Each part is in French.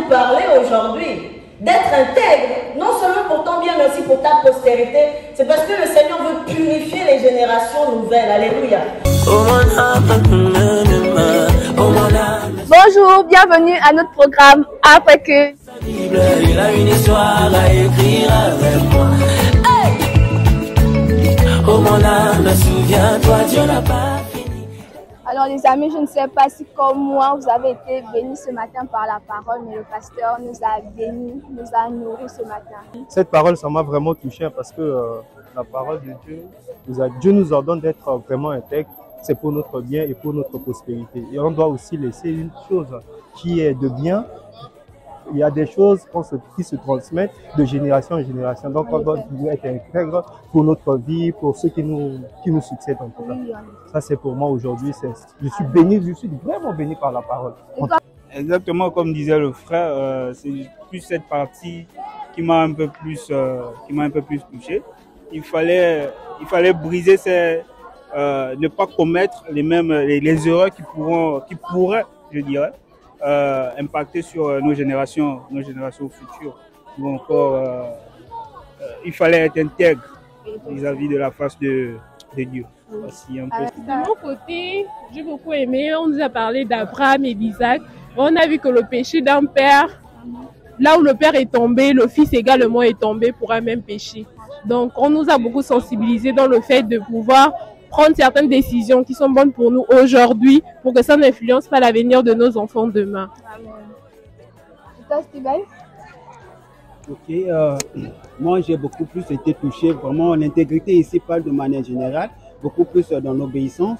nous parler aujourd'hui d'être intègre, non seulement pour ton bien, mais aussi pour ta postérité. C'est parce que le Seigneur veut purifier les générations nouvelles. Alléluia. Bonjour, bienvenue à notre programme Après que. Il a une histoire à écrire avec moi. Oh mon âme, souviens-toi, Dieu n'a pas fini. Alors les amis, je ne sais pas si comme moi vous avez été bénis ce matin par la parole, mais le pasteur nous a bénis, nous a nourris ce matin. Cette parole, ça m'a vraiment touché parce que la parole de Dieu nous ordonne d'être vraiment intègres. C'est pour notre bien et pour notre prospérité. Et on doit aussi laisser une chose qui est de bien. Il y a des choses qui se transmettent de génération en génération. Donc on doit être intègre pour notre vie, pour ceux qui nous succèdent en tout cas. Ça c'est pour moi aujourd'hui. Je suis béni, je suis vraiment béni par la parole. Exactement comme disait le frère, c'est plus cette partie qui m'a un peu plus touché. Il fallait briser ne pas commettre les erreurs qui pourraient, je dirais, impacter sur nos générations futures. Ou encore, il fallait être intègre vis-à-vis de la face de Dieu. Voici un peu. De mon côté, j'ai beaucoup aimé. On nous a parlé d'Abraham et d'Isaac. On a vu que le péché d'un père, là où le père est tombé, le fils également est tombé pour un même péché. Donc, on nous a beaucoup sensibilisés dans le fait de pouvoir prendre certaines décisions qui sont bonnes pour nous aujourd'hui pour que ça n'influence pas l'avenir de nos enfants demain. Amen. Et toi, Steven? Ok, moi j'ai beaucoup plus été touché. Vraiment, l'intégrité ici parle de manière générale, beaucoup plus dans l'obéissance.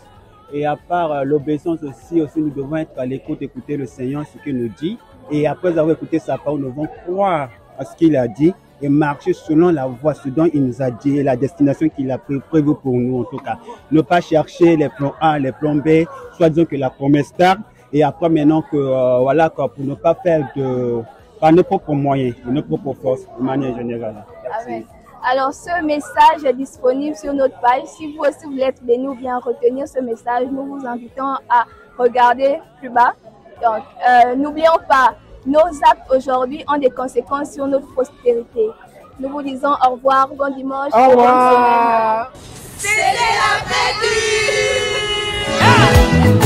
Et à part l'obéissance aussi, nous devons être à l'écoute, écouter le Seigneur, ce qu'il nous dit. Et après avoir écouté sa parole, nous devons croire à ce qu'il a dit et marcher selon la voie, ce dont il nous a dit et la destination qu'il a prévue pour nous en tout cas. Ne pas chercher les plans A, les plans B, soit disons que la promesse tarde et après maintenant que voilà quoi, pour ne pas faire par nos propres moyens, de nos propres forces de manière générale. Amen. Alors ce message est disponible sur notre page. Si vous aussi voulez être béni ou bien retenir ce message, nous vous invitons à regarder plus bas. Donc n'oublions pas, nos actes aujourd'hui ont des conséquences sur notre postérité. Nous vous disons au revoir, bon dimanche. Au revoir. C'était la fête.